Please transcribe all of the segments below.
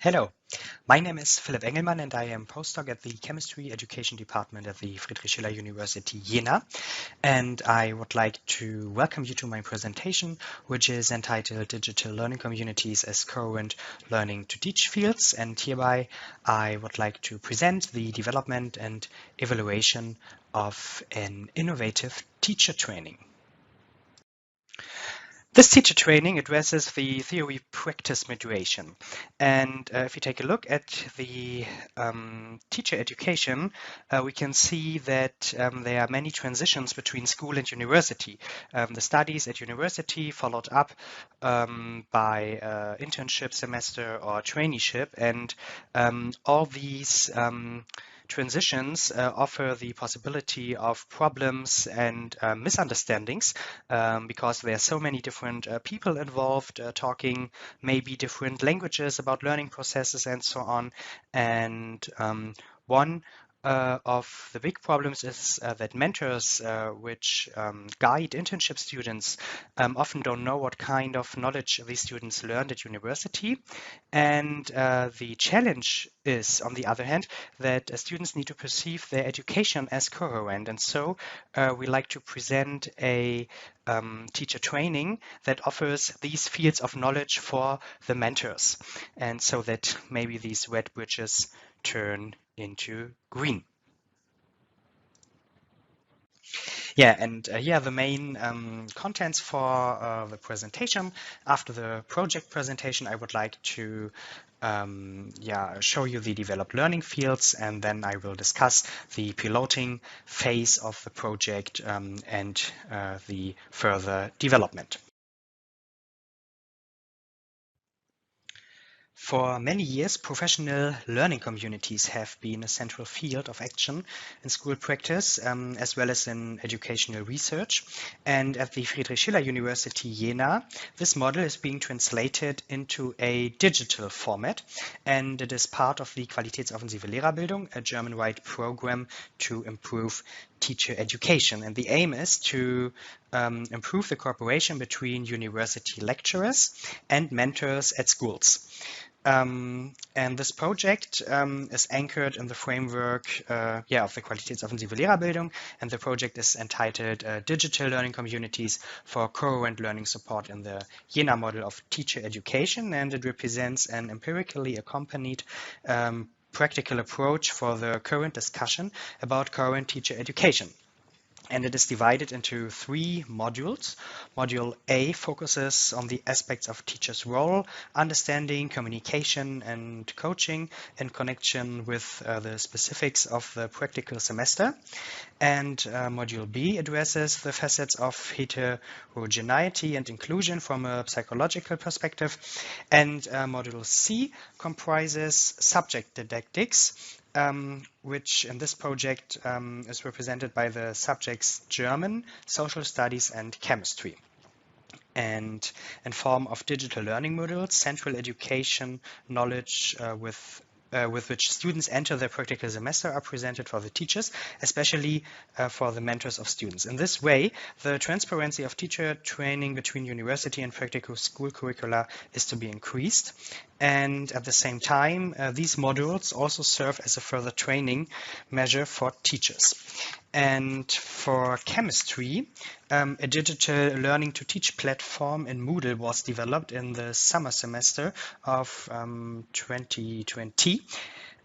Hello, my name is Philipp Engelmann and I am postdoc at the Chemistry Education Department at the Friedrich Schiller University Jena. And I would like to welcome you to my presentation, which is entitled Digital Learning Communities as Coherent Learning to Teach Fields. And hereby I would like to present the development and evaluation of an innovative teacher training. This teacher training addresses the theory-practice mediation. And if you take a look at the teacher education, we can see that there are many transitions between school and university. The studies at university followed up by internship semester or traineeship, and all these transitions offer the possibility of problems and misunderstandings because there are so many different people involved talking maybe different languages about learning processes and so on. And one of the big problems is that mentors which guide internship students often don't know what kind of knowledge these students learned at university. And the challenge is, on the other hand, that students need to perceive their education as coherent. And so we like to present a teacher training that offers these fields of knowledge for the mentors. And so that maybe these red bridges turn into green. Yeah, and here are the main contents for the presentation. After the project presentation, I would like to show you the developed learning fields, and then I will discuss the piloting phase of the project and the further development. For many years, professional learning communities have been a central field of action in school practice, as well as in educational research. And at the Friedrich Schiller University Jena, this model is being translated into a digital format, and it is part of the Qualitätsoffensive Lehrerbildung, a German-wide program to improve teacher education. And the aim is to improve the cooperation between university lecturers and mentors at schools. And this project is anchored in the framework of the Qualitätsoffensive Lehrerbildung, and the project is entitled Digital Learning Communities for Coherent Learning Support in the Jena Model of Teacher Education, and it represents an empirically accompanied practical approach for the current discussion about coherent teacher education. And it is divided into 3 modules. Module A focuses on the aspects of teachers' role, understanding, communication, and coaching in connection with the specifics of the practical semester. And Module B addresses the facets of heterogeneity and inclusion from a psychological perspective. And Module C comprises subject didactics, which in this project is represented by the subjects German, social studies, and chemistry. And in form of digital learning modules, central education knowledge with which students enter their practical semester are presented for the teachers, especially for the mentors of students. In this way, the transparency of teacher training between university and practical school curricula is to be increased. And at the same time, these modules also serve as a further training measure for teachers. And for chemistry, a digital learning to teach platform in Moodle was developed in the summer semester of 2020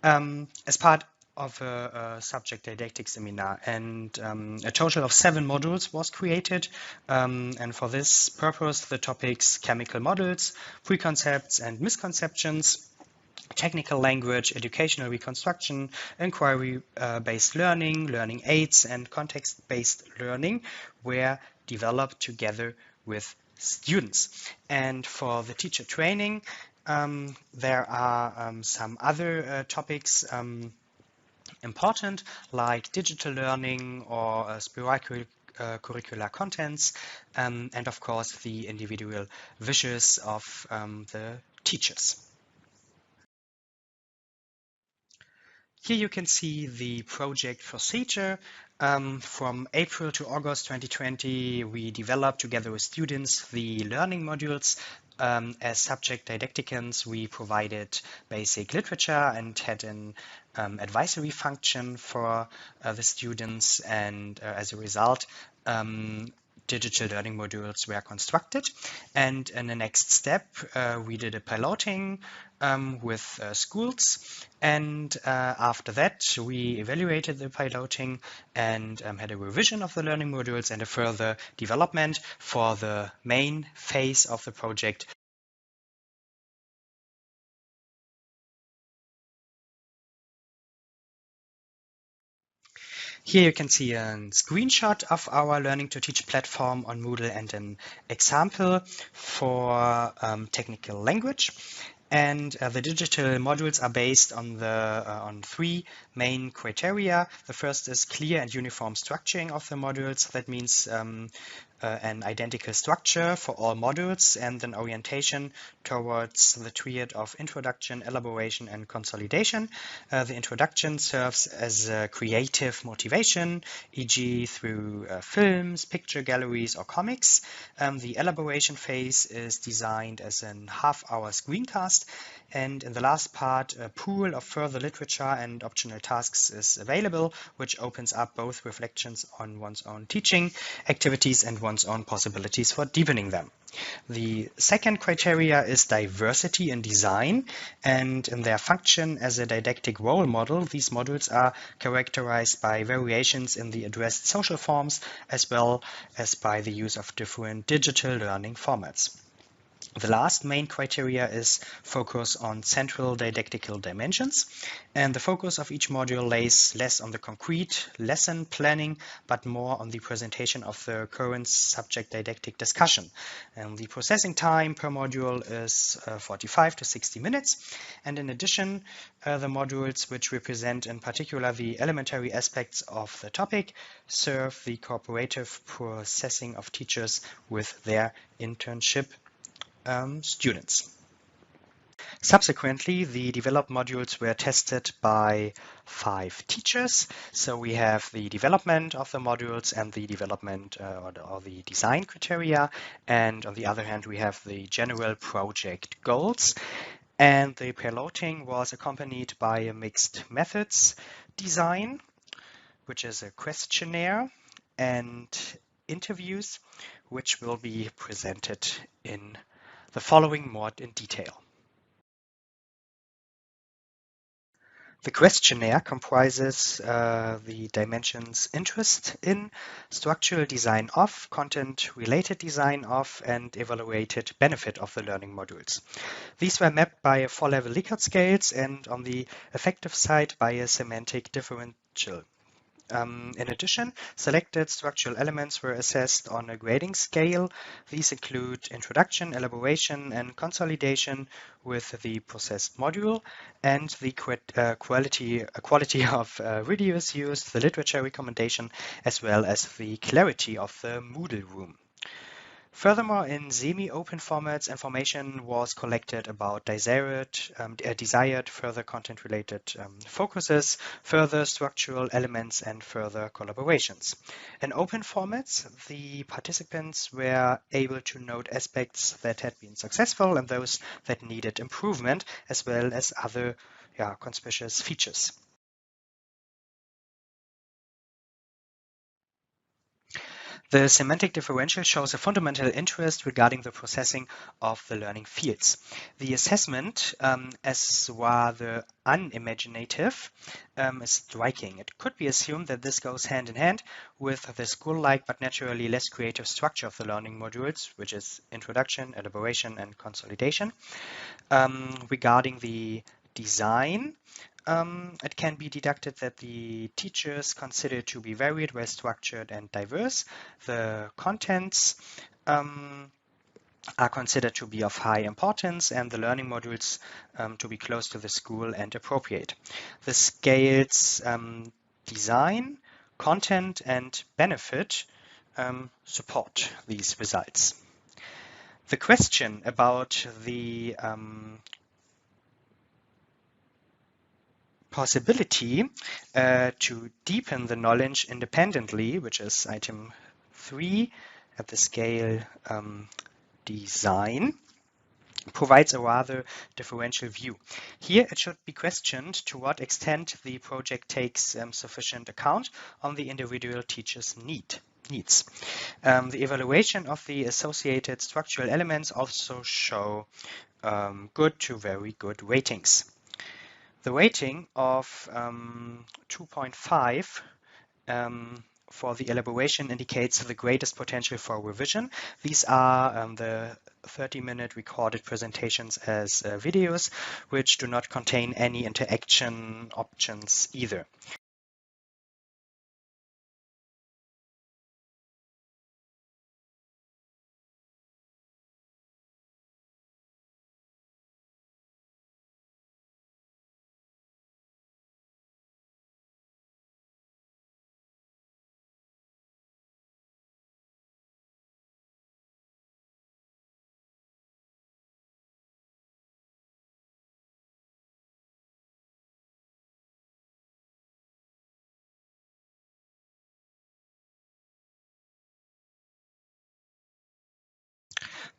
as part of a subject didactic seminar, and a total of 7 modules was created, and for this purpose the topics chemical models, preconcepts and misconceptions, technical language, educational reconstruction, inquiry-based learning, learning aids, and context-based learning were developed together with students. And for the teacher training, there are some other topics important, like digital learning or spiral curricular contents, and of course the individual wishes of the teachers. Here you can see the project procedure. From April to August 2020, we developed together with students the learning modules As subject didacticians, we provided basic literature and had an advisory function for the students, and as a result, digital learning modules were constructed. And in the next step, we did a piloting with schools, and after that, we evaluated the piloting and had a revision of the learning modules and a further development for the main phase of the project. Here you can see a screenshot of our Learning to Teach platform on Moodle and an example for technical language. And the digital modules are based on on three main criteria. The first is clear and uniform structuring of the modules. That means an identical structure for all modules and an orientation towards the triad of introduction, elaboration, and consolidation. The introduction serves as a creative motivation, e.g. through films, picture galleries, or comics. The elaboration phase is designed as a half-hour screencast, and in the last part, a pool of further literature and optional tasks is available, which opens up both reflections on one's own teaching activities and one's own possibilities for deepening them. The second criteria is diversity in design, and in their function as a didactic role model, these modules are characterized by variations in the addressed social forms as well as by the use of different digital learning formats. The last main criteria is focus on central didactical dimensions, and the focus of each module lays less on the concrete lesson planning, but more on the presentation of the current subject didactic discussion. And the processing time per module is 45 to 60 minutes. And in addition, the modules which represent in particular the elementary aspects of the topic serve the cooperative processing of teachers with their internship students. Subsequently, the developed modules were tested by 5 teachers. So we have the development of the modules and the development or the design criteria. And on the other hand, we have the general project goals. And the piloting was accompanied by a mixed methods design, which is a questionnaire, and interviews, which will be presented in the following more in detail. The questionnaire comprises the dimensions interest in, structural design of, content-related design of, and evaluated benefit of the learning modules. These were mapped by 4-level Likert scales and on the affective side by a semantic differential. In addition, selected structural elements were assessed on a grading scale. These include introduction, elaboration, and consolidation with the processed module, and the quality of videos used, the literature recommendation, as well as the clarity of the Moodle room. Furthermore, in semi-open formats, information was collected about desired further content-related focuses, further structural elements, and further collaborations. In open formats, the participants were able to note aspects that had been successful and those that needed improvement, as well as other conspicuous features. The semantic differential shows a fundamental interest regarding the processing of the learning fields. The assessment, as rather unimaginative, is striking. It could be assumed that this goes hand in hand with the school-like but naturally less creative structure of the learning modules, which is introduction, elaboration, and consolidation. Regarding the design, it can be deducted that the teachers consider to be varied, well-structured, and diverse. The contents are considered to be of high importance, and the learning modules to be close to the school and appropriate. The scales design, content, and benefit support these results. The question about the possibility to deepen the knowledge independently, which is item 3 at the scale design, provides a rather differential view. Here it should be questioned to what extent the project takes sufficient account on the individual teacher's needs. The evaluation of the associated structural elements also show good to very good ratings. The rating of 2.5 for the elaboration indicates the greatest potential for revision. These are the 30-minute recorded presentations as videos, which do not contain any interaction options either.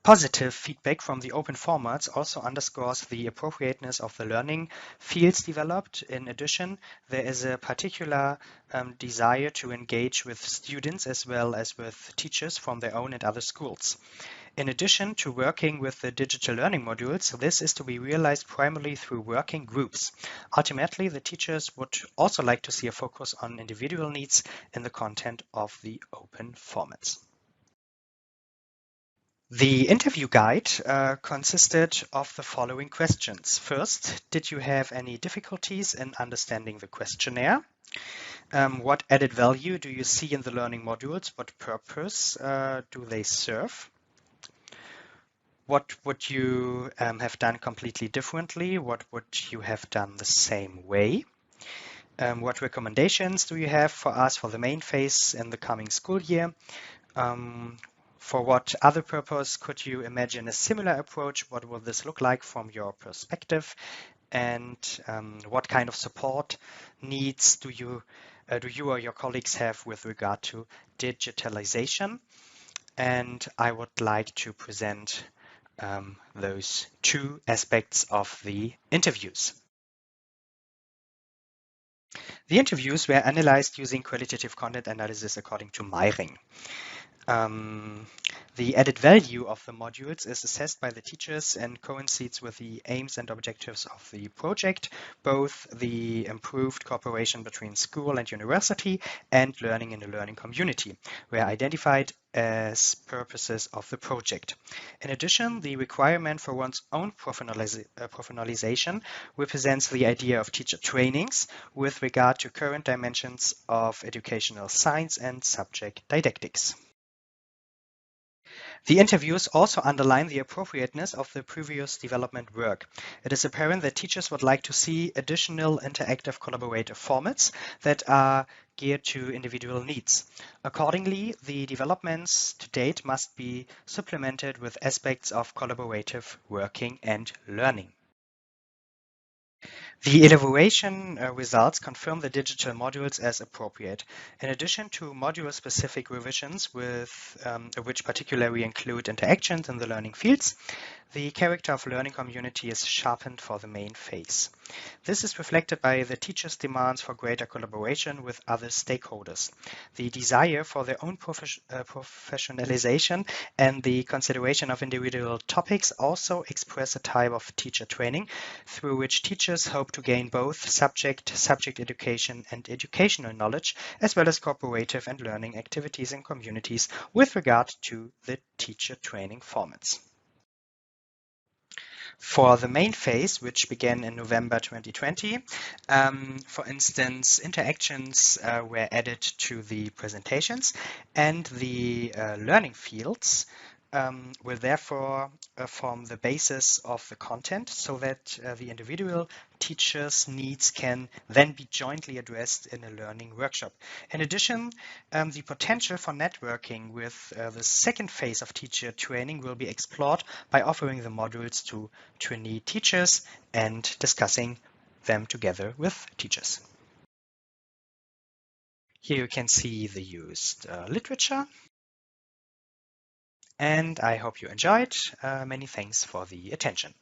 Positive feedback from the open formats also underscores the appropriateness of the learning fields developed. In addition, there is a particular desire to engage with students as well as with teachers from their own and other schools. In addition to working with the digital learning modules, this is to be realized primarily through working groups. Ultimately, the teachers would also like to see a focus on individual needs in the content of the open formats. The interview guide consisted of the following questions. First, did you have any difficulties in understanding the questionnaire? What added value do you see in the learning modules? What purpose do they serve? What would you have done completely differently? What would you have done the same way? What recommendations do you have for us for the main phase in the coming school year? For what other purpose could you imagine a similar approach? What will this look like from your perspective? And what kind of support needs do you or your colleagues have with regard to digitalization? And I would like to present those two aspects of the interviews. The interviews were analyzed using qualitative content analysis according to Meiring. The added value of the modules is assessed by the teachers and coincides with the aims and objectives of the project, both the improved cooperation between school and university and learning in the learning community were identified as purposes of the project. In addition, the requirement for one's own professionalization represents the idea of teacher trainings with regard to current dimensions of educational science and subject didactics. The interviews also underline the appropriateness of the previous development work. It is apparent that teachers would like to see additional interactive collaborative formats that are geared to individual needs. Accordingly, the developments to date must be supplemented with aspects of collaborative working and learning. The evaluation results confirm the digital modules as appropriate. In addition to module-specific revisions, which particularly include interactions in the learning fields, the character of learning community is sharpened for the main phase. This is reflected by the teachers' demands for greater collaboration with other stakeholders. The desire for their own professionalization and the consideration of individual topics also express a type of teacher training through which teachers hope to gain both subject education and educational knowledge, as well as cooperative and learning activities in communities with regard to the teacher training formats. For the main phase, which began in November 2020, for instance, interactions were added to the presentations, and the learning fields will therefore form the basis of the content so that the individual teacher's needs can then be jointly addressed in a learning workshop. In addition, the potential for networking with the second phase of teacher training will be explored by offering the modules to trainee teachers and discussing them together with teachers. Here you can see the used literature. and I hope you enjoyed. Many thanks for the attention.